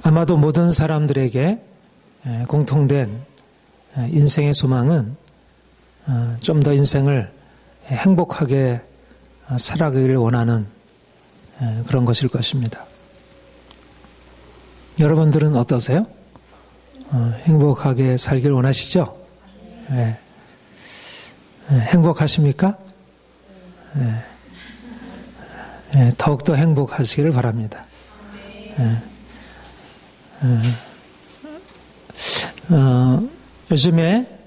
아마도 모든 사람들에게 공통된 인생의 소망은 좀 더 인생을 행복하게 살아가기를 원하는 그런 것일 것입니다. 여러분들은 어떠세요? 행복하게 살길 원하시죠? 네. 행복하십니까? 네. 더욱더 행복하시기를 바랍니다. 요즘에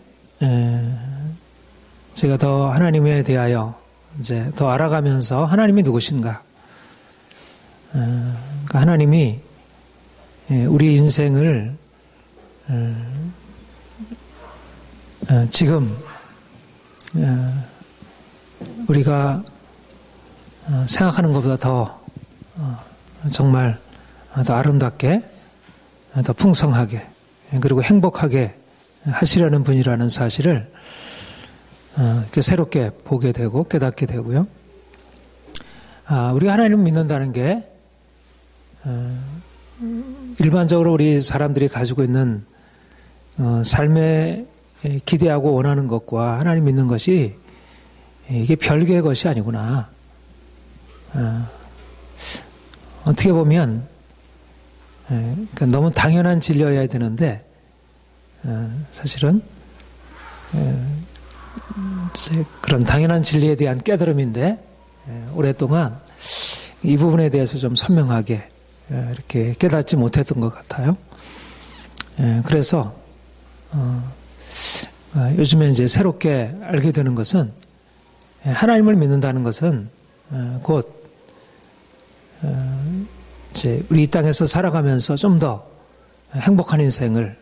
제가 더 하나님에 대하여 이제 더 알아가면서 하나님이 누구신가? 그러니까 하나님이 우리 인생을 지금 우리가 생각하는 것보다 더 정말 더 아름답게, 더 풍성하게, 그리고 행복하게 하시려는 분이라는 사실을 이렇게 새롭게 보게 되고 깨닫게 되고요. 우리가 하나님을 믿는다는 게 일반적으로 우리 사람들이 가지고 있는 삶에 기대하고 원하는 것과 하나님 믿는 것이 이게 별개의 것이 아니구나. 어떻게 보면 그러니까 너무 당연한 진리여야 되는데 사실은 그런 당연한 진리에 대한 깨달음인데 오랫동안 이 부분에 대해서 좀 선명하게 이렇게 깨닫지 못했던 것 같아요. 그래서 요즘에 이제 새롭게 알게 되는 것은 하나님을 믿는다는 것은 곧 이제 우리 이 땅에서 살아가면서 좀 더 행복한 인생을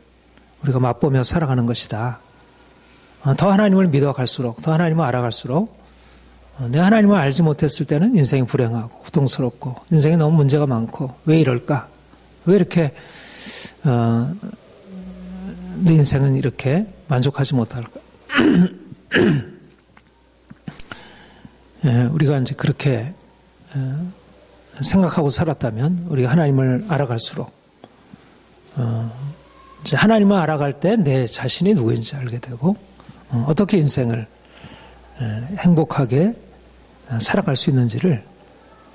우리가 맛보며 살아가는 것이다. 더 하나님을 믿어갈수록, 더 하나님을 알아갈수록 내가 하나님을 알지 못했을 때는 인생이 불행하고 고통스럽고 인생에 너무 문제가 많고 왜 이럴까? 왜 이렇게 내 인생은 이렇게 만족하지 못할까? 우리가 이제 그렇게 생각하고 살았다면 우리가 하나님을 알아갈수록 이제 하나님을 알아갈 때 내 자신이 누구인지 알게 되고 어떻게 인생을 행복하게 살아갈 수 있는지를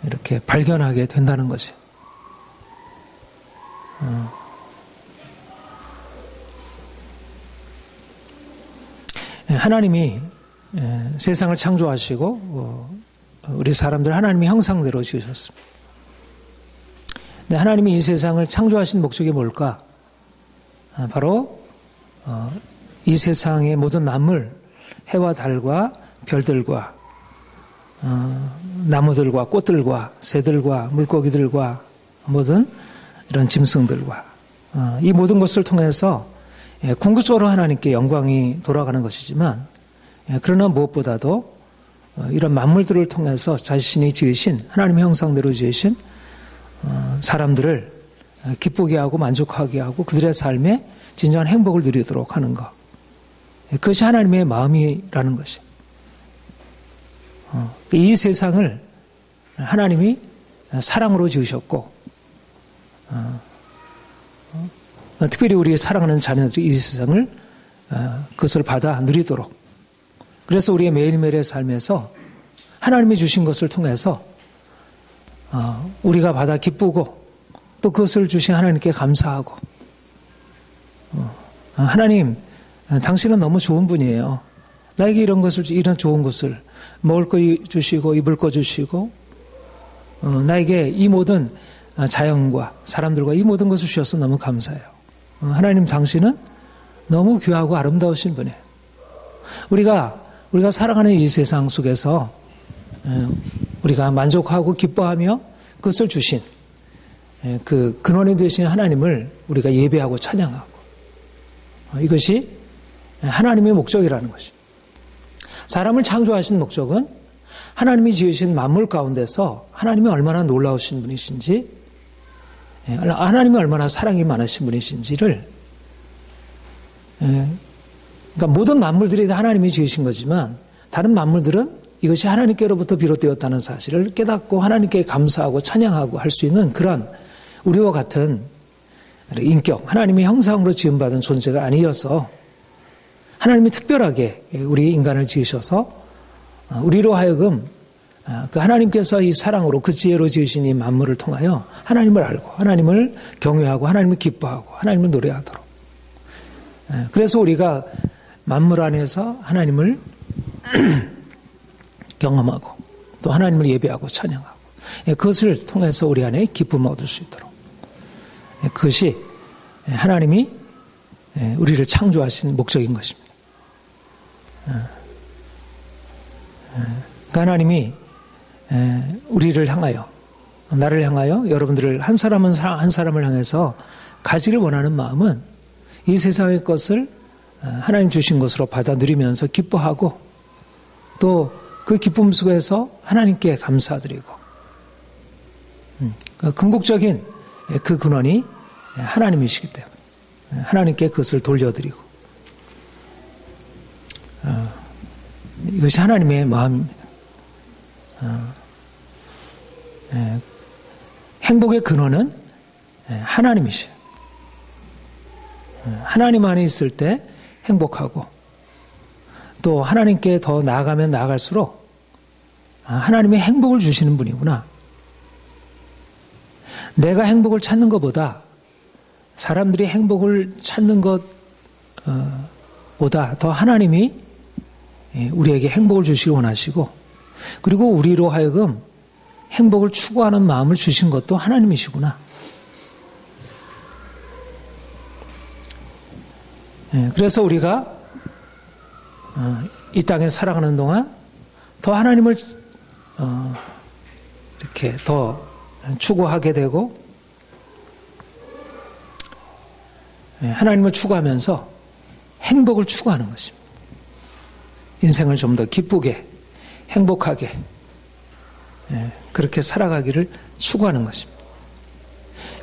이렇게 발견하게 된다는 것이. 하나님이 세상을 창조하시고 우리 사람들 하나님의 형상대로 지으셨습니다. 근데 하나님이 이 세상을 창조하신 목적이 뭘까? 바로 이 세상의 모든 만물, 해와 달과 별들과 나무들과 꽃들과 새들과 물고기들과 모든 이런 짐승들과 이 모든 것을 통해서 궁극적으로 하나님께 영광이 돌아가는 것이지만 그러나 무엇보다도 이런 만물들을 통해서 자신이 지으신 하나님의 형상대로 지으신 사람들을 기쁘게 하고 만족하게 하고 그들의 삶에 진정한 행복을 누리도록 하는 것. 그것이 하나님의 마음이라는 것이. 이 세상을 하나님이 사랑으로 지으셨고 특별히 우리 사랑하는 자녀들이 이 세상을 그것을 받아 누리도록 그래서 우리의 매일매일의 삶에서 하나님이 주신 것을 통해서 우리가 받아 기쁘고 또 그것을 주신 하나님께 감사하고 하나님 당신은 너무 좋은 분이에요. 나에게 이런 좋은 것을 먹을 거 주시고 입을 거 주시고 나에게 이 모든 자연과 사람들과 이 모든 것을 주셔서 너무 감사해요. 하나님 당신은 너무 귀하고 아름다우신 분이에요. 우리가 살아가는 이 세상 속에서 우리가 만족하고 기뻐하며 그것을 주신 그 근원이 되신 하나님을 우리가 예배하고 찬양하고 이것이 하나님의 목적이라는 것입니다. 사람을 창조하신 목적은 하나님이 지으신 만물 가운데서 하나님이 얼마나 놀라우신 분이신지 하나님이 얼마나 사랑이 많으신 분이신지를 그러니까 모든 만물들이 다 하나님이 지으신 거지만 다른 만물들은 이것이 하나님께로부터 비롯되었다는 사실을 깨닫고 하나님께 감사하고 찬양하고 할 수 있는 그런 우리와 같은 인격, 하나님의 형상으로 지음받은 존재가 아니어서 하나님이 특별하게 우리 인간을 지으셔서 우리로 하여금 그 하나님께서 이 사랑으로 그 지혜로 지으신 이 만물을 통하여 하나님을 알고 하나님을 경외하고 하나님을 기뻐하고 하나님을 노래하도록. 그래서 우리가 만물 안에서 하나님을 경험하고 또 하나님을 예배하고 찬양하고 그것을 통해서 우리 안에 기쁨을 얻을 수 있도록. 그것이 하나님이 우리를 창조하신 목적인 것입니다. 그러니까 하나님이 우리를 향하여, 나를 향하여, 여러분들을 한 사람은 한 사람을 향해서 가지를 원하는 마음은 이 세상의 것을 하나님 주신 것으로 받아 누리면서 기뻐하고 또 그 기쁨 속에서 하나님께 감사드리고 궁극적인 그 근원이 하나님이시기 때문에 하나님께 그것을 돌려드리고 이것이 하나님의 마음입니다. 행복의 근원은 하나님이시죠. 하나님 안에 있을 때 행복하고 또 하나님께 더 나아가면 나아갈수록 하나님의 행복을 주시는 분이구나. 내가 행복을 찾는 것보다 사람들이 행복을 찾는 것보다 더 하나님이 우리에게 행복을 주시기 원하시고 그리고 우리로 하여금 행복을 추구하는 마음을 주신 것도 하나님이시구나. 그래서 우리가 이 땅에 살아가는 동안 더 하나님을 이렇게 더 추구하게 되고 하나님을 추구하면서 행복을 추구하는 것입니다. 인생을 좀 더 기쁘게 행복하게 그렇게 살아가기를 추구하는 것입니다.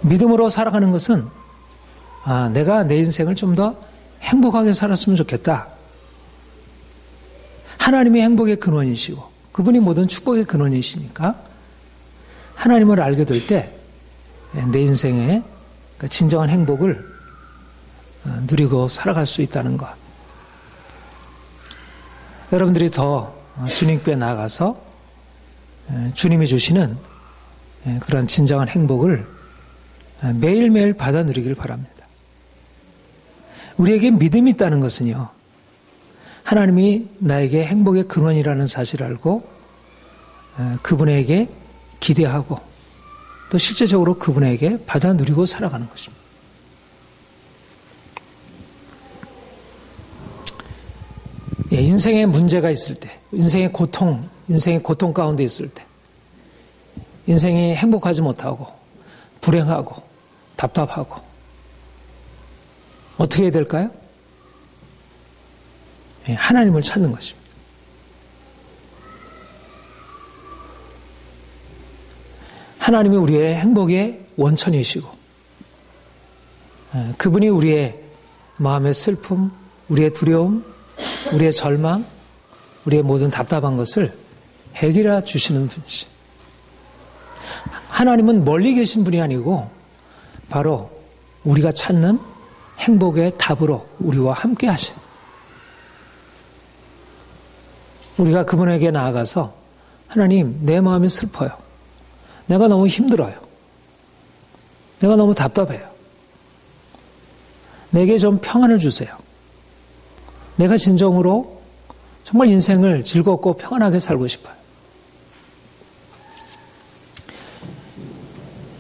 믿음으로 살아가는 것은 내가 내 인생을 좀 더 행복하게 살았으면 좋겠다. 하나님이 행복의 근원이시고 그분이 모든 축복의 근원이시니까 하나님을 알게 될 때 내 인생의 진정한 행복을 누리고 살아갈 수 있다는 것. 여러분들이 더 주님께 나아가서 주님이 주시는 그런 진정한 행복을 매일매일 받아 누리길 바랍니다. 우리에게 믿음이 있다는 것은요, 하나님이 나에게 행복의 근원이라는 사실을 알고 그분에게 기대하고 또 실제적으로 그분에게 받아 누리고 살아가는 것입니다. 인생에 문제가 있을 때, 인생의 고통 가운데 있을 때, 인생이 행복하지 못하고 불행하고 답답하고 어떻게 해야 될까요? 하나님을 찾는 것입니다. 하나님이 우리의 행복의 원천이시고 그분이 우리의 마음의 슬픔, 우리의 두려움, 우리의 절망, 우리의 모든 답답한 것을 해결해 주시는 분이시. 하나님은 멀리 계신 분이 아니고 바로 우리가 찾는 행복의 답으로 우리와 함께 하셔. 우리가 그분에게 나아가서 하나님, 내 마음이 슬퍼요. 내가 너무 힘들어요. 내가 너무 답답해요. 내게 좀 평안을 주세요. 내가 진정으로 정말 인생을 즐겁고 평안하게 살고 싶어요.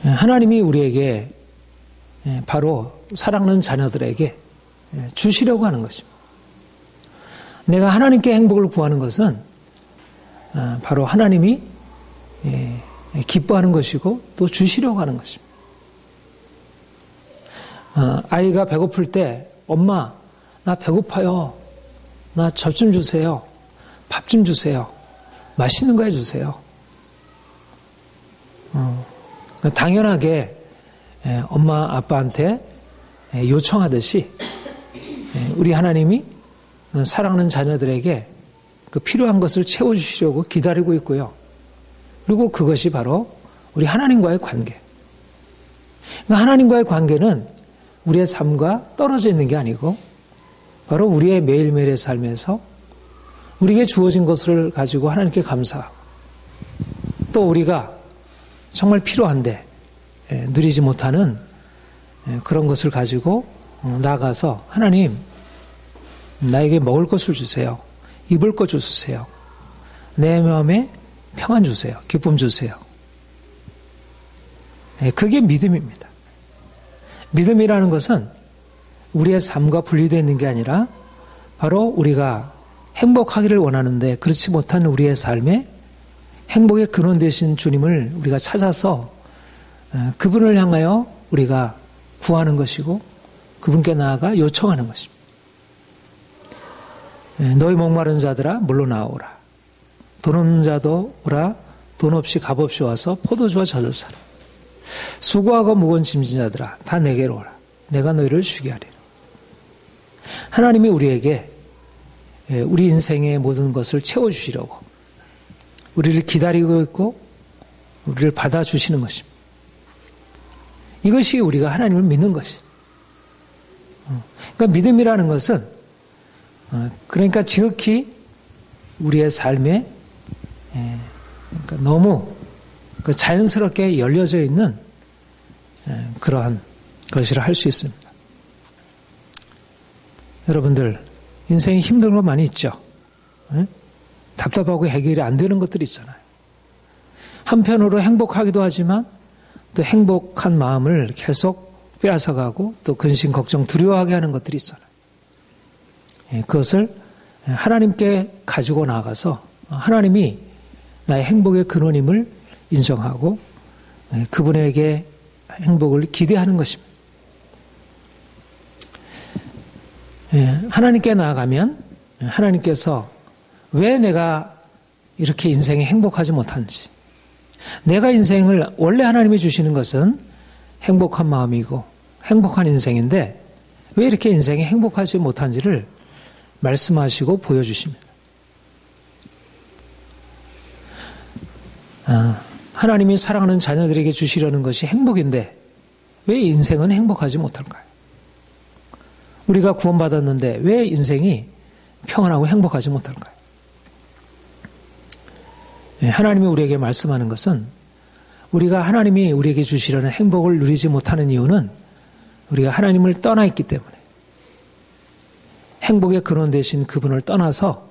하나님이 우리에게 바로 사랑하는 자녀들에게 주시려고 하는 것입니다. 내가 하나님께 행복을 구하는 것은 바로 하나님이 기뻐하는 것이고 또 주시려고 하는 것입니다. 아이가 배고플 때 엄마 나 배고파요. 나 젖 좀 주세요. 밥 좀 주세요. 맛있는 거 해주세요. 당연하게 엄마 아빠한테 요청하듯이 우리 하나님이 사랑하는 자녀들에게 그 필요한 것을 채워주시려고 기다리고 있고요. 그리고 그것이 바로 우리 하나님과의 관계. 그러니까 하나님과의 관계는 우리의 삶과 떨어져 있는 게 아니고 바로 우리의 매일매일의 삶에서 우리에게 주어진 것을 가지고 하나님께 감사하고 또 우리가 정말 필요한데 누리지 못하는 그런 것을 가지고 나아가서 하나님 나에게 먹을 것을 주세요. 입을 것 주세요. 내 마음에 평안 주세요. 기쁨 주세요. 그게 믿음입니다. 믿음이라는 것은 우리의 삶과 분리되어 있는 게 아니라 바로 우리가 행복하기를 원하는데 그렇지 못한 우리의 삶에 행복의 근원 되신 주님을 우리가 찾아서 그분을 향하여 우리가 구하는 것이고 그분께 나아가 요청하는 것입니다. 너희 목마른 자들아 물러나오라. 돈 없는 자도 오라. 돈 없이 값 없이 와서 포도주와 젖을 사라. 수고하고 무거운 짐진 자들아 다 내게로 오라. 내가 너희를 쉬게 하리라. 하나님이 우리에게 우리 인생의 모든 것을 채워주시려고 우리를 기다리고 있고 우리를 받아주시는 것입니다. 이것이 우리가 하나님을 믿는 것이에요. 그러니까 믿음이라는 것은 그러니까 지극히 우리의 삶에 그러니까 너무 자연스럽게 열려져 있는 그러한 것이라 할 수 있습니다. 여러분들 인생이 힘든 거 많이 있죠. 답답하고 해결이 안 되는 것들이 있잖아요. 한편으로 행복하기도 하지만 또 행복한 마음을 계속 빼앗아가고 또 근심, 걱정, 두려워하게 하는 것들이 있잖아요. 그것을 하나님께 가지고 나가서 하나님이 나의 행복의 근원임을 인정하고 그분에게 행복을 기대하는 것입니다. 하나님께 나아가면 하나님께서 왜 내가 이렇게 인생에 행복하지 못한지, 내가 인생을 원래 하나님이 주시는 것은 행복한 마음이고 행복한 인생인데 왜 이렇게 인생에 행복하지 못한지를 말씀하시고 보여주십니다. 하나님이 사랑하는 자녀들에게 주시려는 것이 행복인데 왜 인생은 행복하지 못할까요? 우리가 구원받았는데 왜 인생이 평안하고 행복하지 못할까요? 하나님이 우리에게 말씀하는 것은 우리가 하나님이 우리에게 주시려는 행복을 누리지 못하는 이유는 우리가 하나님을 떠나 있기 때문에 행복의 근원 되신 그분을 떠나서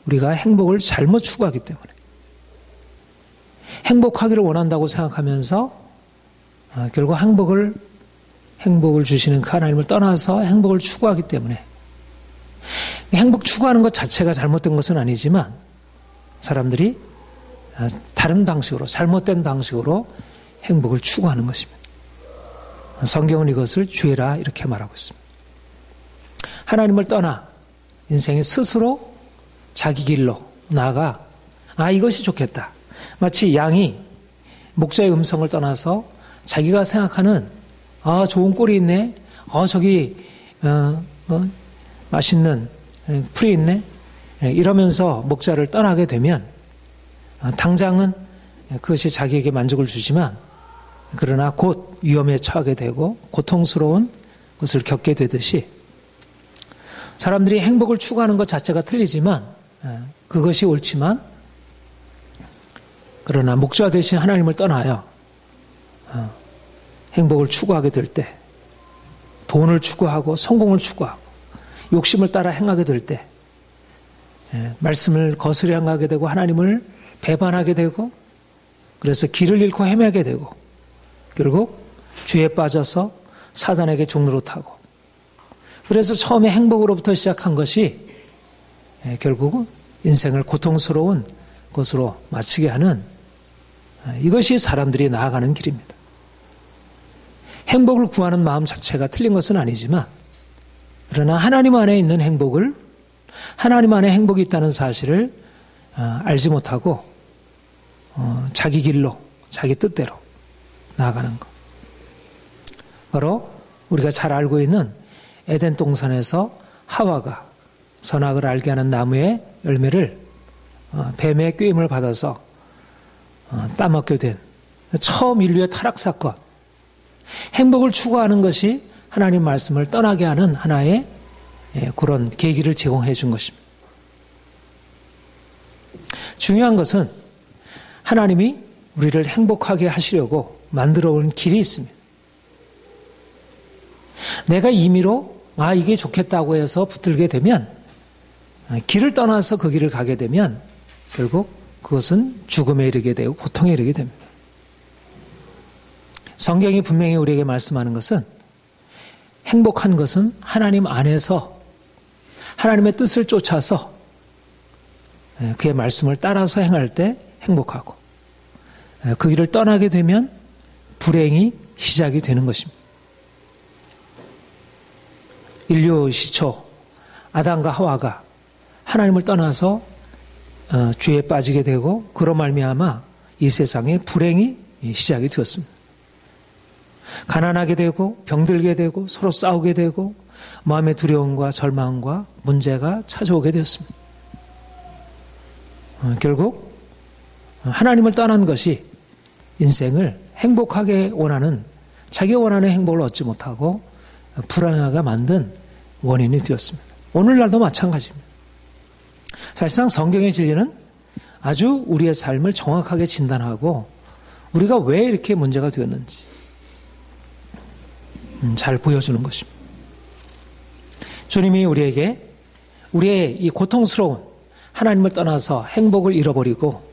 우리가 행복을 잘못 추구하기 때문에 행복하기를 원한다고 생각하면서 결국 행복을 주시는 그 하나님을 떠나서 행복을 추구하기 때문에 행복 추구하는 것 자체가 잘못된 것은 아니지만 사람들이 다른 방식으로 잘못된 방식으로 행복을 추구하는 것입니다. 성경은 이것을 죄라 이렇게 말하고 있습니다. 하나님을 떠나 인생이 스스로 자기 길로 나아가 이것이 좋겠다. 마치 양이 목자의 음성을 떠나서 자기가 생각하는 좋은 꼴이 있네. 저기 맛있는 풀이 있네. 이러면서 목자를 떠나게 되면 당장은 그것이 자기에게 만족을 주지만 그러나 곧 위험에 처하게 되고 고통스러운 것을 겪게 되듯이 사람들이 행복을 추구하는 것 자체가 틀리지만 그것이 옳지만 그러나 목자 대신 하나님을 떠나요. 행복을 추구하게 될 때 돈을 추구하고 성공을 추구하고 욕심을 따라 행하게 될 때 말씀을 거스려 행하게 되고 하나님을 배반하게 되고 그래서 길을 잃고 헤매게 되고 결국 죄에 빠져서 사단에게 종노릇하고 그래서 처음에 행복으로부터 시작한 것이 결국은 인생을 고통스러운 것으로 마치게 하는 이것이 사람들이 나아가는 길입니다. 행복을 구하는 마음 자체가 틀린 것은 아니지만 그러나 하나님 안에 있는 행복을 하나님 안에 행복이 있다는 사실을 알지 못하고 자기 길로 자기 뜻대로 나아가는 것. 바로 우리가 잘 알고 있는 에덴 동산에서 하와가 선악을 알게 하는 나무의 열매를 뱀의 꾀임을 받아서 따먹게 된 처음 인류의 타락 사건. 행복을 추구하는 것이 하나님 말씀을 떠나게 하는 하나의 그런 계기를 제공해 준 것입니다. 중요한 것은 하나님이 우리를 행복하게 하시려고 만들어 온 길이 있습니다. 내가 임의로 이게 좋겠다고 해서 붙들게 되면, 길을 떠나서 그 길을 가게 되면 결국 그것은 죽음에 이르게 되고 고통에 이르게 됩니다. 성경이 분명히 우리에게 말씀하는 것은 행복한 것은 하나님 안에서 하나님의 뜻을 쫓아서 그의 말씀을 따라서 행할 때 행복하고, 그 길을 떠나게 되면 불행이 시작이 되는 것입니다. 인류 시초 아담과 하와가 하나님을 떠나서 죄에 빠지게 되고, 그로 말미암아 이 세상에 불행이 시작이 되었습니다. 가난하게 되고 병들게 되고 서로 싸우게 되고 마음의 두려움과 절망과 문제가 찾아오게 되었습니다. 결국 하나님을 떠난 것이 인생을 행복하게 원하는, 자기가 원하는 행복을 얻지 못하고 불안하게 만든 원인이 되었습니다. 오늘날도 마찬가지입니다. 사실상 성경의 진리는 아주 우리의 삶을 정확하게 진단하고 우리가 왜 이렇게 문제가 되었는지 잘 보여주는 것입니다. 주님이 우리에게 우리의 이 고통스러운, 하나님을 떠나서 행복을 잃어버리고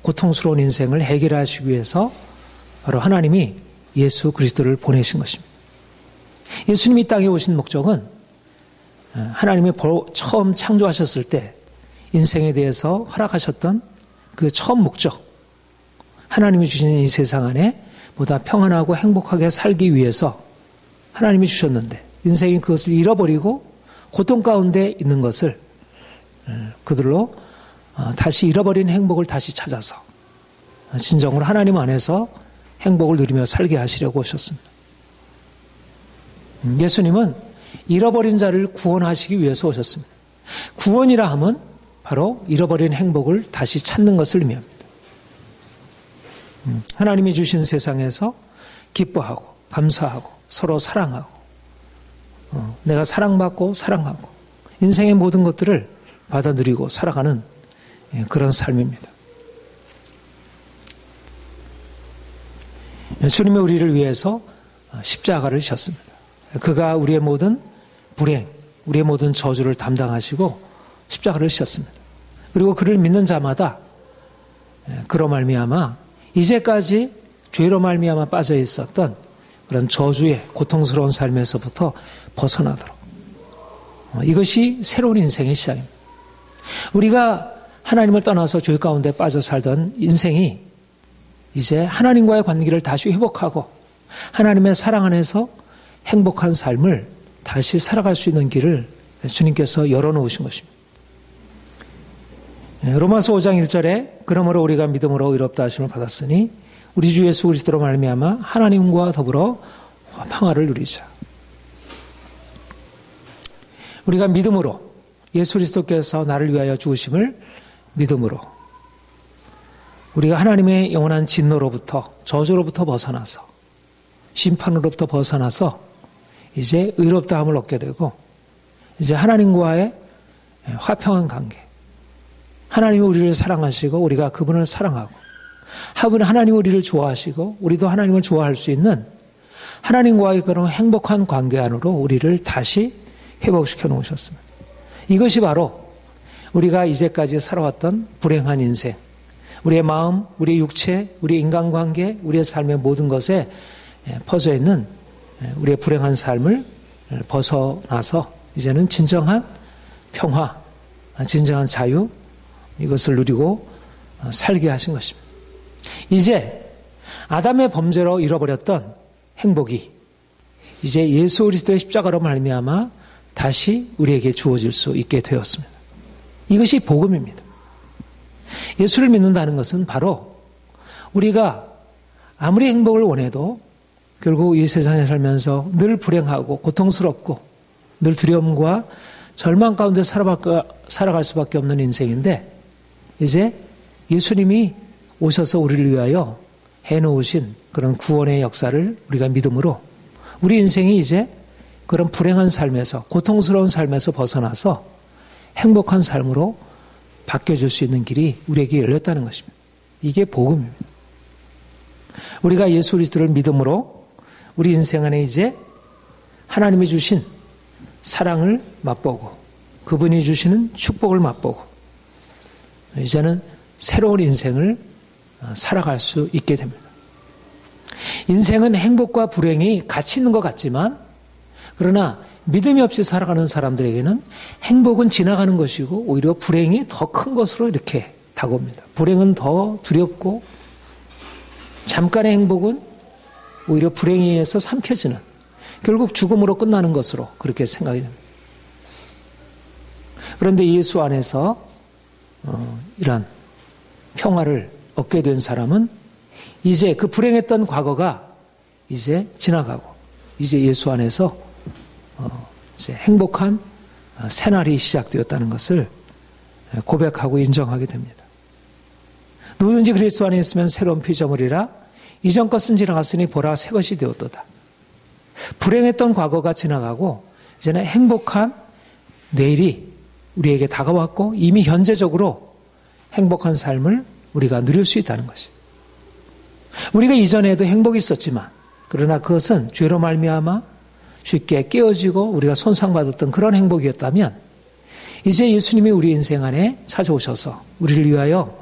고통스러운 인생을 해결하시기 위해서 바로 하나님이 예수 그리스도를 보내신 것입니다. 예수님이 이 땅에 오신 목적은 하나님이 처음 창조하셨을 때 인생에 대해서 허락하셨던 그 처음 목적, 하나님이 주신 이 세상 안에 보다 평안하고 행복하게 살기 위해서 하나님이 주셨는데, 인생이 그것을 잃어버리고 고통 가운데 있는 것을 그들로 다시 잃어버린 행복을 다시 찾아서 진정으로 하나님 안에서 행복을 누리며 살게 하시려고 오셨습니다. 예수님은 잃어버린 자를 구원하시기 위해서 오셨습니다. 구원이라 함은 바로 잃어버린 행복을 다시 찾는 것을 의미합니다. 하나님이 주신 세상에서 기뻐하고 감사하고 서로 사랑하고, 내가 사랑받고 사랑하고 인생의 모든 것들을 받아 누리고 살아가는 그런 삶입니다. 주님이 우리를 위해서 십자가를 지셨습니다. 그가 우리의 모든 불행, 우리의 모든 저주를 담당하시고 십자가를 지셨습니다. 그리고 그를 믿는 자마다 그로 말미암아 이제까지 죄로 말미암아 빠져 있었던 그런 저주의 고통스러운 삶에서부터 벗어나도록, 이것이 새로운 인생의 시작입니다. 우리가 하나님을 떠나서 죄 가운데 빠져 살던 인생이 이제 하나님과의 관계를 다시 회복하고 하나님의 사랑 안에서 행복한 삶을 다시 살아갈 수 있는 길을 주님께서 열어놓으신 것입니다. 로마서 5장 1절에 그러므로 우리가 믿음으로 의롭다 하심을 받았으니 우리 주 예수 그리스도로 말미암아 하나님과 더불어 평화를 누리자. 우리가 믿음으로, 예수 그리스도께서 나를 위하여 죽으심을 믿음으로 우리가 하나님의 영원한 진노로부터, 저주로부터 벗어나서, 심판으로부터 벗어나서 이제 의롭다함을 얻게 되고, 이제 하나님과의 화평한 관계, 하나님이 우리를 사랑하시고 우리가 그분을 사랑하고, 하나님이 우리를 좋아하시고 우리도 하나님을 좋아할 수 있는 하나님과의 그런 행복한 관계 안으로 우리를 다시 회복시켜 놓으셨습니다. 이것이 바로 우리가 이제까지 살아왔던 불행한 인생, 우리의 마음, 우리의 육체, 우리의 인간관계, 우리의 삶의 모든 것에 퍼져 있는 우리의 불행한 삶을 벗어나서 이제는 진정한 평화, 진정한 자유, 이것을 누리고 살게 하신 것입니다. 이제 아담의 범죄로 잃어버렸던 행복이 이제 예수 그리스도의 십자가로 말미암아 다시 우리에게 주어질 수 있게 되었습니다. 이것이 복음입니다. 예수를 믿는다는 것은 바로 우리가 아무리 행복을 원해도 결국 이 세상에 살면서 늘 불행하고 고통스럽고 늘 두려움과 절망 가운데 살아갈 수밖에 없는 인생인데, 이제 예수님이 오셔서 우리를 위하여 해놓으신 그런 구원의 역사를 우리가 믿음으로 우리 인생이 이제 그런 불행한 삶에서, 고통스러운 삶에서 벗어나서 행복한 삶으로 바뀌어질 수 있는 길이 우리에게 열렸다는 것입니다. 이게 복음입니다. 우리가 예수 그리스도를 믿음으로 우리 인생 안에 이제 하나님이 주신 사랑을 맛보고 그분이 주시는 축복을 맛보고 이제는 새로운 인생을 살아갈 수 있게 됩니다. 인생은 행복과 불행이 같이 있는 것 같지만 그러나 믿음이 없이 살아가는 사람들에게는 행복은 지나가는 것이고 오히려 불행이 더 큰 것으로 이렇게 다가옵니다. 불행은 더 두렵고 잠깐의 행복은 오히려 불행에 의해서 삼켜지는 결국 죽음으로 끝나는 것으로 그렇게 생각이 됩니다. 그런데 예수 안에서 이런 평화를 얻게 된 사람은 이제 그 불행했던 과거가 이제 지나가고 이제 예수 안에서 이제 행복한 새날이 시작되었다는 것을 고백하고 인정하게 됩니다. 누구든지 그리스도 안에 있으면 새로운 피조물이라 이전 것은 지나갔으니 보라 새 것이 되었도다. 불행했던 과거가 지나가고 이제는 행복한 내일이 우리에게 다가왔고 이미 현재적으로 행복한 삶을 우리가 누릴 수 있다는 것이. 우리가 이전에도 행복이 있었지만 그러나 그것은 죄로 말미암아 쉽게 깨어지고 우리가 손상받았던 그런 행복이었다면 이제 예수님이 우리 인생 안에 찾아오셔서 우리를 위하여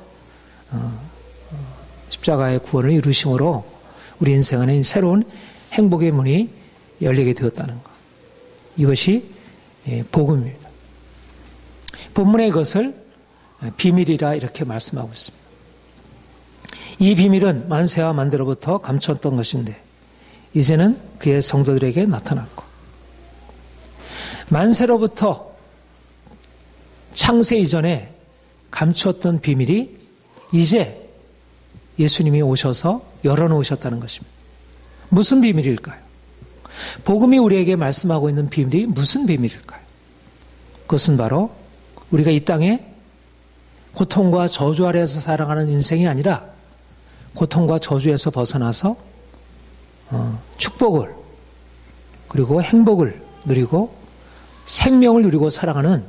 십자가의 구원을 이루심으로 우리 인생 안에 새로운 행복의 문이 열리게 되었다는 것. 이것이 복음입니다. 본문에 이것을 비밀이라 이렇게 말씀하고 있습니다. 이 비밀은 만세와 만대로부터 감췄던 것인데 이제는 그의 성도들에게 나타났고 만세로부터 창세 이전에 감추었던 비밀이 이제 예수님이 오셔서 열어놓으셨다는 것입니다. 무슨 비밀일까요? 복음이 우리에게 말씀하고 있는 비밀이 무슨 비밀일까요? 그것은 바로 우리가 이 땅에 고통과 저주 아래에서 살아가는 인생이 아니라 고통과 저주에서 벗어나서 축복을 그리고 행복을 누리고 생명을 누리고 살아가는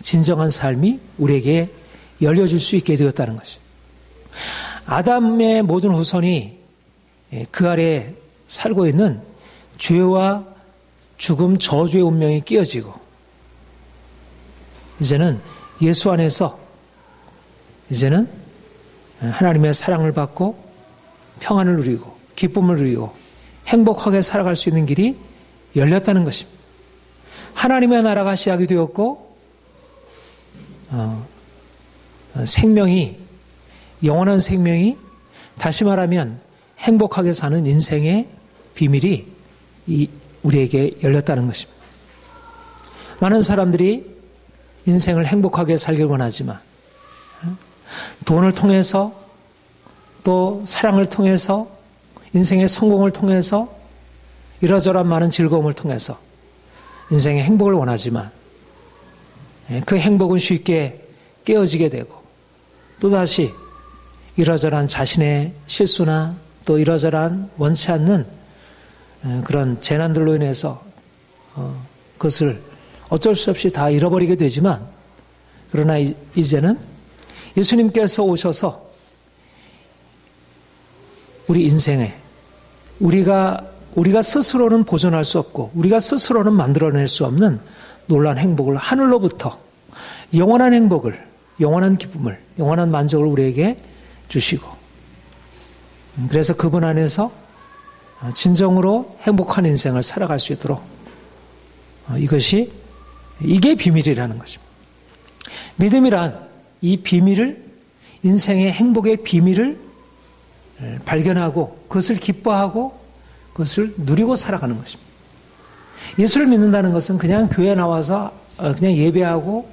진정한 삶이 우리에게 열려질 수 있게 되었다는 것이죠. 아담의 모든 후손이 그 아래에 살고 있는 죄와 죽음, 저주의 운명이 끼어지고 이제는 예수 안에서 이제는 하나님의 사랑을 받고 평안을 누리고 기쁨을 누리고 행복하게 살아갈 수 있는 길이 열렸다는 것입니다. 하나님의 나라가 시작이 되었고 생명이 영원한 생명이 다시 말하면 행복하게 사는 인생의 비밀이 우리에게 열렸다는 것입니다. 많은 사람들이 인생을 행복하게 살길 원하지만 돈을 통해서 또 사랑을 통해서 인생의 성공을 통해서 이러저러한 많은 즐거움을 통해서 인생의 행복을 원하지만 그 행복은 쉽게 깨어지게 되고 또다시 이러저러한 자신의 실수나 또 이러저러한 원치 않는 그런 재난들로 인해서 그것을 어쩔 수 없이 다 잃어버리게 되지만 그러나 이제는 예수님께서 오셔서 우리 인생에 우리가 스스로는 보존할 수 없고 우리가 스스로는 만들어낼 수 없는 놀라운 행복을 하늘로부터 영원한 행복을 영원한 기쁨을 영원한 만족을 우리에게 주시고 그래서 그분 안에서 진정으로 행복한 인생을 살아갈 수 있도록 이게 비밀이라는 것입니다. 믿음이란 이 비밀을 인생의 행복의 비밀을 발견하고 그것을 기뻐하고 그것을 누리고 살아가는 것입니다. 예수를 믿는다는 것은 그냥 교회에 나와서 그냥 예배하고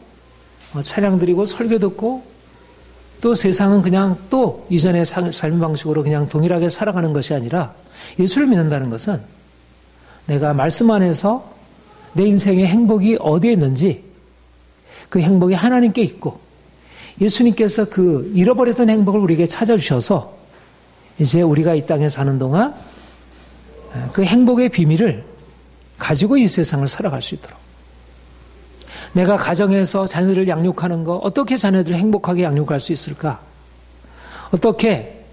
찬양 드리고 설교 듣고 또 세상은 그냥 또 이전의 삶 방식으로 그냥 동일하게 살아가는 것이 아니라 예수를 믿는다는 것은 내가 말씀 안에서 내 인생의 행복이 어디에 있는지 그 행복이 하나님께 있고 예수님께서 그 잃어버렸던 행복을 우리에게 찾아주셔서 이제 우리가 이 땅에 사는 동안 그 행복의 비밀을 가지고 이 세상을 살아갈 수 있도록, 내가 가정에서 자녀들을 양육하는 거, 어떻게 자녀들을 행복하게 양육할 수 있을까? 어떻게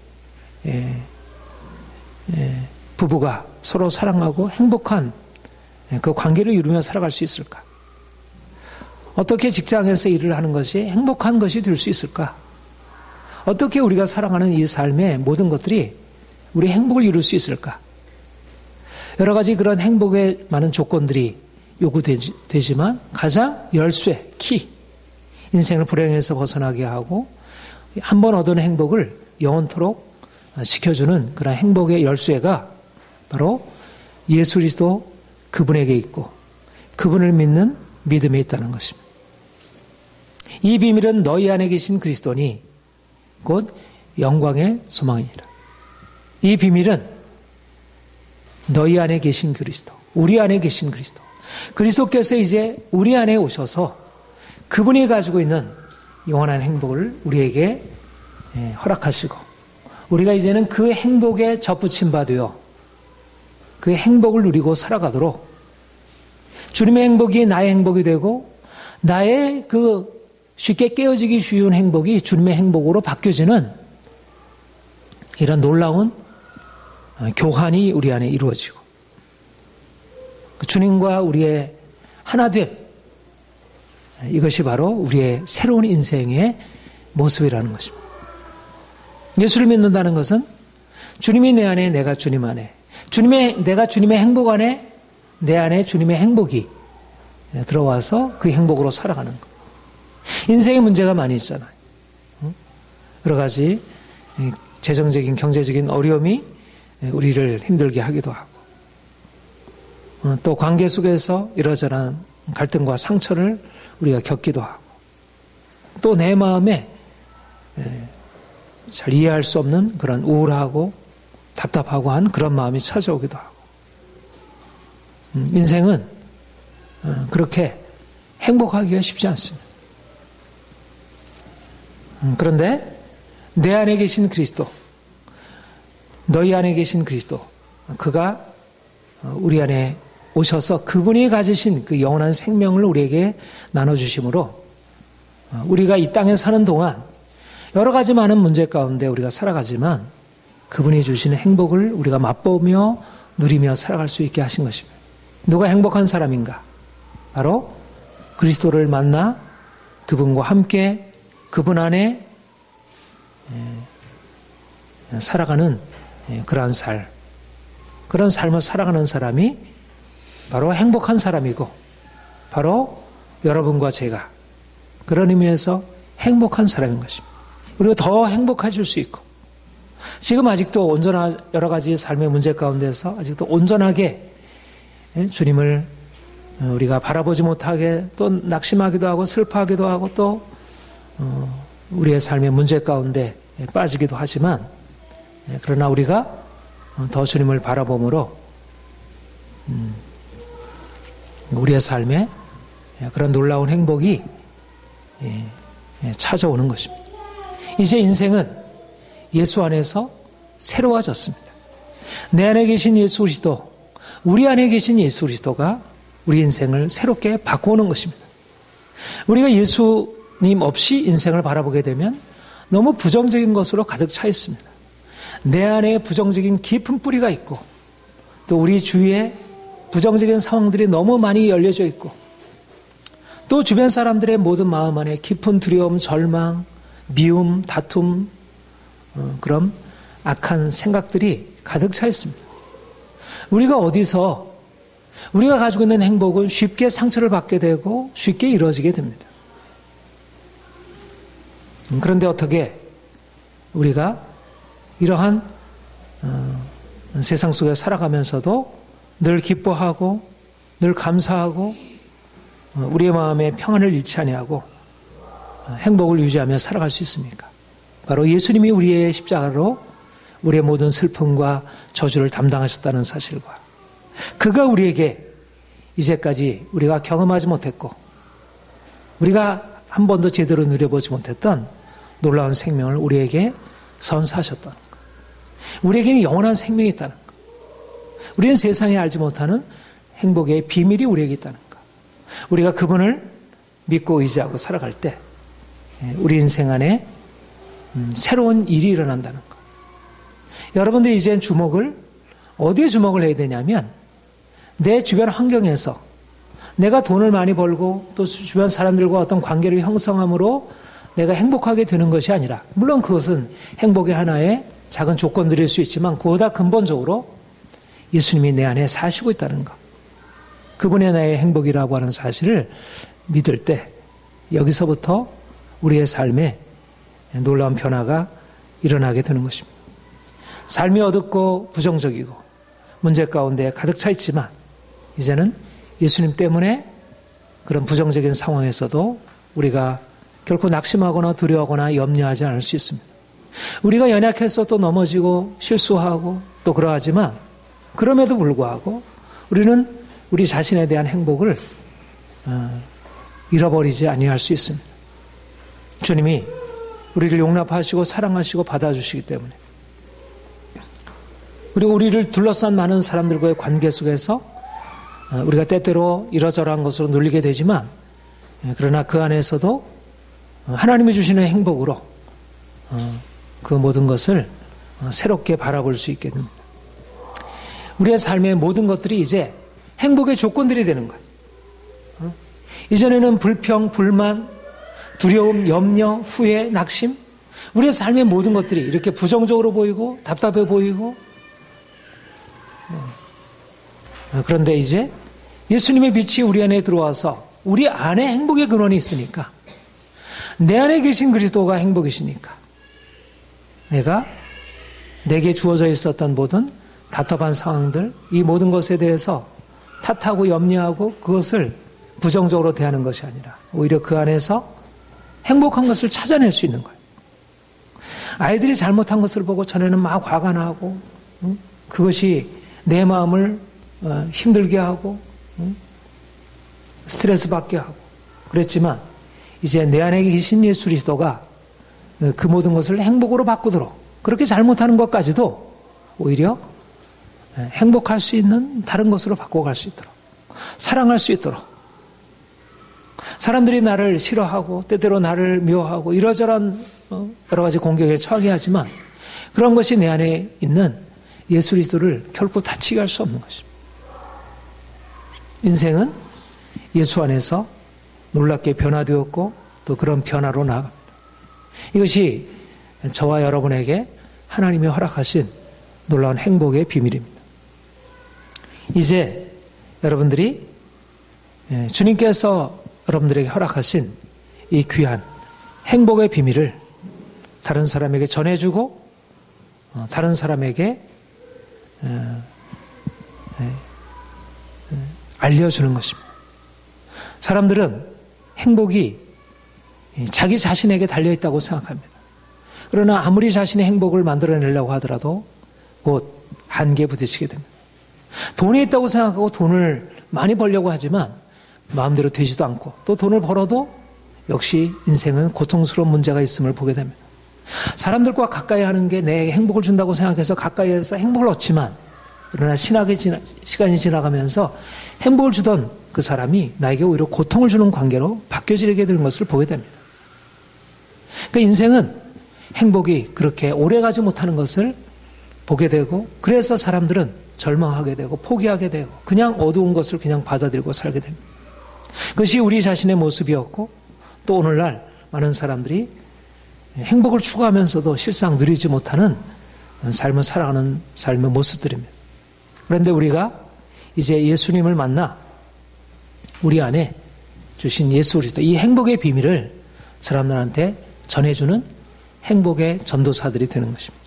부부가 서로 사랑하고 행복한 그 관계를 이루며 살아갈 수 있을까? 어떻게 직장에서 일을 하는 것이 행복한 것이 될 수 있을까? 어떻게 우리가 살아가는 이 삶의 모든 것들이 우리의 행복을 이룰 수 있을까? 여러 가지 그런 행복의 많은 조건들이 요구되지만 가장 열쇠, 키, 인생을 불행에서 벗어나게 하고 한 번 얻은 행복을 영원토록 지켜주는 그런 행복의 열쇠가 바로 예수 그리스도 그분에게 있고 그분을 믿는 믿음에 있다는 것입니다. 이 비밀은 너희 안에 계신 그리스도니 곧 영광의 소망이니라. 이 비밀은 너희 안에 계신 그리스도, 우리 안에 계신 그리스도, 그리스도께서 이제 우리 안에 오셔서 그분이 가지고 있는 영원한 행복을 우리에게 허락하시고 우리가 이제는 그 행복에 접붙임 바 되어 그 행복을 누리고 살아가도록, 주님의 행복이 나의 행복이 되고 나의 그 쉽게 깨어지기 쉬운 행복이 주님의 행복으로 바뀌어지는 이런 놀라운 교환이 우리 안에 이루어지고 주님과 우리의 하나됨, 이것이 바로 우리의 새로운 인생의 모습이라는 것입니다. 예수를 믿는다는 것은 주님이 내 안에, 내가 주님 안에, 내가 주님의 행복 안에, 내 안에 주님의 행복이 들어와서 그 행복으로 살아가는 것. 인생의 문제가 많이 있잖아요. 여러 가지 재정적인, 경제적인 어려움이 우리를 힘들게 하기도 하고, 또 관계 속에서 이러저러한 갈등과 상처를 우리가 겪기도 하고, 또 내 마음에 잘 이해할 수 없는 그런 우울하고 답답하고 한 그런 마음이 찾아오기도 하고, 인생은 그렇게 행복하기가 쉽지 않습니다. 그런데 내 안에 계신 그리스도, 너희 안에 계신 그리스도, 그가 우리 안에 오셔서 그분이 가지신 그 영원한 생명을 우리에게 나눠주심으로 우리가 이 땅에 사는 동안 여러 가지 많은 문제 가운데 우리가 살아가지만 그분이 주시는 행복을 우리가 맛보며 누리며 살아갈 수 있게 하신 것입니다. 누가 행복한 사람인가? 바로 그리스도를 만나 그분과 함께 그분 안에 살아가는 그러한 삶, 그런 삶을 살아가는 사람이 바로 행복한 사람이고, 바로 여러분과 제가 그런 의미에서 행복한 사람인 것입니다. 우리가 더 행복해질 수 있고, 지금 아직도 온전한 여러 가지 삶의 문제 가운데서 아직도 온전하게 주님을 우리가 바라보지 못하게 또 낙심하기도 하고 슬퍼하기도 하고 또 우리의 삶의 문제 가운데 빠지기도 하지만, 그러나 우리가 더 주님을 바라봄으로 우리의 삶에 그런 놀라운 행복이 찾아오는 것입니다. 이제 인생은 예수 안에서 새로워졌습니다. 내 안에 계신 예수 그리스도, 우리 안에 계신 예수 그리스도가 우리 인생을 새롭게 바꾸는 것입니다. 우리가 예수님 없이 인생을 바라보게 되면 너무 부정적인 것으로 가득 차 있습니다. 내 안에 부정적인 깊은 뿌리가 있고, 또 우리 주위에 부정적인 상황들이 너무 많이 열려져 있고, 또 주변 사람들의 모든 마음 안에 깊은 두려움, 절망, 미움, 다툼, 그런 악한 생각들이 가득 차 있습니다. 우리가 어디서 우리가 가지고 있는 행복은 쉽게 상처를 받게 되고 쉽게 이루어지게 됩니다. 그런데 어떻게 우리가 이러한 세상 속에 살아가면서도 늘 기뻐하고 늘 감사하고 우리의 마음에 평안을 잃지 아니하고 행복을 유지하며 살아갈 수 있습니까? 바로 예수님이 우리의 십자가로 우리의 모든 슬픔과 저주를 담당하셨다는 사실과 그가 우리에게 이제까지 우리가 경험하지 못했고 우리가 한 번도 제대로 누려보지 못했던 놀라운 생명을 우리에게 선사하셨다는 것. 우리에게는 영원한 생명이 있다는 것. 우리는 세상에 알지 못하는 행복의 비밀이 우리에게 있다는 것. 우리가 그분을 믿고 의지하고 살아갈 때 우리 인생 안에 새로운 일이 일어난다는 것. 여러분들이 이제 어디에 주목을 해야 되냐면 내 주변 환경에서 내가 돈을 많이 벌고 또 주변 사람들과 어떤 관계를 형성함으로 내가 행복하게 되는 것이 아니라, 물론 그것은 행복의 하나의 작은 조건들일 수 있지만 그보다 근본적으로 예수님이 내 안에 사시고 있다는 것, 그분의 나의 행복이라고 하는 사실을 믿을 때 여기서부터 우리의 삶에 놀라운 변화가 일어나게 되는 것입니다. 삶이 어둡고 부정적이고 문제 가운데 가득 차 있지만 이제는 예수님 때문에 그런 부정적인 상황에서도 우리가 결코 낙심하거나 두려워하거나 염려하지 않을 수 있습니다. 우리가 연약해서 또 넘어지고 실수하고 또 그러하지만 그럼에도 불구하고 우리는 우리 자신에 대한 행복을 잃어버리지 아니할 수 있습니다. 주님이 우리를 용납하시고 사랑하시고 받아주시기 때문에, 그리고 우리를 둘러싼 많은 사람들과의 관계 속에서 우리가 때때로 이러저러한 것으로 눌리게 되지만, 그러나 그 안에서도 하나님이 주시는 행복으로 그 모든 것을 새롭게 바라볼 수 있게 됩니다. 우리의 삶의 모든 것들이 이제 행복의 조건들이 되는 거예요. 이전에는 불평, 불만, 두려움, 염려, 후회, 낙심, 우리의 삶의 모든 것들이 이렇게 부정적으로 보이고 답답해 보이고, 그런데 이제 예수님의 빛이 우리 안에 들어와서 우리 안에 행복의 근원이 있으니까, 내 안에 계신 그리스도가 행복이시니까 내게 주어져 있었던 모든 답답한 상황들, 이 모든 것에 대해서 탓하고 염려하고 그것을 부정적으로 대하는 것이 아니라 오히려 그 안에서 행복한 것을 찾아낼 수 있는 거예요. 아이들이 잘못한 것을 보고 전에는 막 화가 나고 그것이 내 마음을 힘들게 하고 스트레스 받게 하고 그랬지만, 이제 내 안에 계신 예수 그리스도가 그 모든 것을 행복으로 바꾸도록, 그렇게 잘못하는 것까지도 오히려 행복할 수 있는 다른 것으로 바꿔갈 수 있도록, 사랑할 수 있도록, 사람들이 나를 싫어하고 때때로 나를 미워하고 이러저러한 여러 가지 공격에 처하게 하지만 그런 것이 내 안에 있는 예수 그리스도를 결코 다치게 할 수 없는 것입니다. 인생은 예수 안에서 놀랍게 변화되었고 또 그런 변화로 나아갑니다. 이것이 저와 여러분에게 하나님이 허락하신 놀라운 행복의 비밀입니다. 이제 여러분들이 주님께서 여러분들에게 허락하신 이 귀한 행복의 비밀을 다른 사람에게 전해주고 다른 사람에게 알려주는 것입니다. 사람들은 행복이 자기 자신에게 달려있다고 생각합니다. 그러나 아무리 자신의 행복을 만들어내려고 하더라도 곧 한계에 부딪히게 됩니다. 돈이 있다고 생각하고 돈을 많이 벌려고 하지만 마음대로 되지도 않고, 또 돈을 벌어도 역시 인생은 고통스러운 문제가 있음을 보게 됩니다. 사람들과 가까이 하는 게 내 행복을 준다고 생각해서 가까이에서 행복을 얻지만, 그러나 시간이 지나가면서 행복을 주던 그 사람이 나에게 오히려 고통을 주는 관계로 바뀌어지게 되는 것을 보게 됩니다. 그러니까 인생은 행복이 그렇게 오래가지 못하는 것을 보게 되고, 그래서 사람들은 절망하게 되고 포기하게 되고 그냥 어두운 것을 그냥 받아들이고 살게 됩니다. 그것이 우리 자신의 모습이었고, 또 오늘날 많은 사람들이 행복을 추구하면서도 실상 누리지 못하는 삶을 살아가는 삶의 모습들입니다. 그런데 우리가 이제 예수님을 만나 우리 안에 주신 예수 그리스도, 이 행복의 비밀을 사람들한테 전해주는 행복의 전도사들이 되는 것입니다.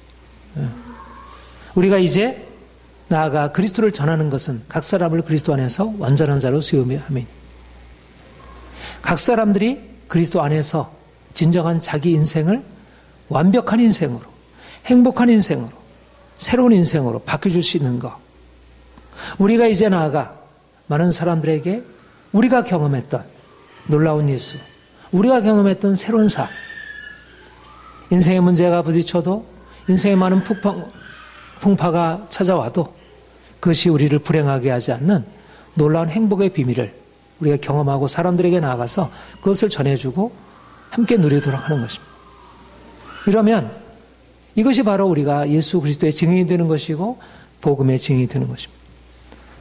우리가 이제 나아가 그리스도를 전하는 것은 각 사람을 그리스도 안에서 완전한 자로 세우며 각 사람들이 그리스도 안에서 진정한 자기 인생을 완벽한 인생으로, 행복한 인생으로, 새로운 인생으로 바뀌어줄 수 있는 것. 우리가 이제 나아가 많은 사람들에게 우리가 경험했던 놀라운 예수, 우리가 경험했던 새로운 삶, 인생의 문제가 부딪혀도, 인생의 많은 풍파가 찾아와도 그것이 우리를 불행하게 하지 않는 놀라운 행복의 비밀을 우리가 경험하고 사람들에게 나아가서 그것을 전해주고 함께 누리도록 하는 것입니다. 이러면 이것이 바로 우리가 예수 그리스도의 증인이 되는 것이고 복음의 증인이 되는 것입니다.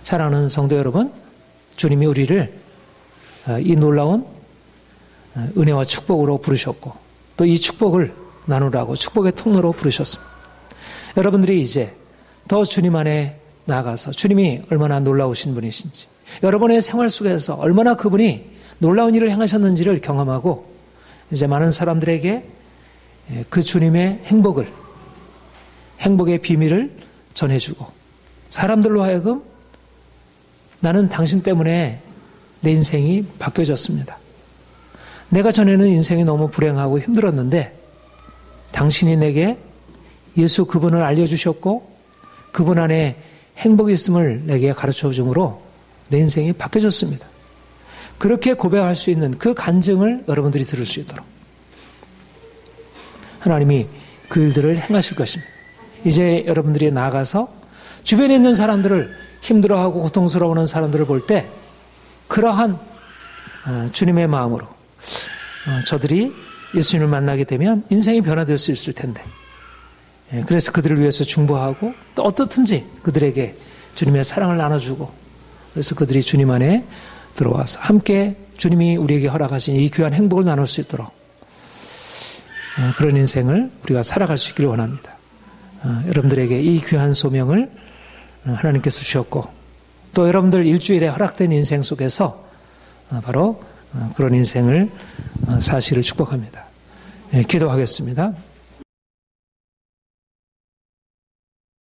사랑하는 성도 여러분, 주님이 우리를 이 놀라운 은혜와 축복으로 부르셨고 또 이 축복을 나누라고 축복의 통로로 부르셨습니다. 여러분들이 이제 더 주님 안에 나아가서 주님이 얼마나 놀라우신 분이신지, 여러분의 생활 속에서 얼마나 그분이 놀라운 일을 행하셨는지를 경험하고 이제 많은 사람들에게 그 주님의 행복의 비밀을 전해주고 사람들로 하여금 나는 당신 때문에 내 인생이 바뀌어졌습니다. 내가 전에는 인생이 너무 불행하고 힘들었는데 당신이 내게 예수 그분을 알려주셨고 그분 안에 행복이 있음을 내게 가르쳐 줌으로 내 인생이 바뀌어졌습니다. 그렇게 고백할 수 있는 그 간증을 여러분들이 들을 수 있도록 하나님이 그 일들을 행하실 것입니다. 이제 여러분들이 나아가서 주변에 있는 사람들을 힘들어하고 고통스러워하는 사람들을 볼 때 그러한 주님의 마음으로 저들이 예수님을 만나게 되면 인생이 변화될 수 있을 텐데 그래서 그들을 위해서 중보하고 또 어떻든지 그들에게 주님의 사랑을 나눠주고 그래서 그들이 주님 안에 들어와서 함께 주님이 우리에게 허락하신 이 귀한 행복을 나눌 수 있도록 그런 인생을 우리가 살아갈 수 있기를 원합니다. 여러분들에게 이 귀한 소명을 하나님께서 주셨고 또 여러분들 일주일에 허락된 인생 속에서 바로 그런 인생을 사시를 축복합니다. 기도하겠습니다.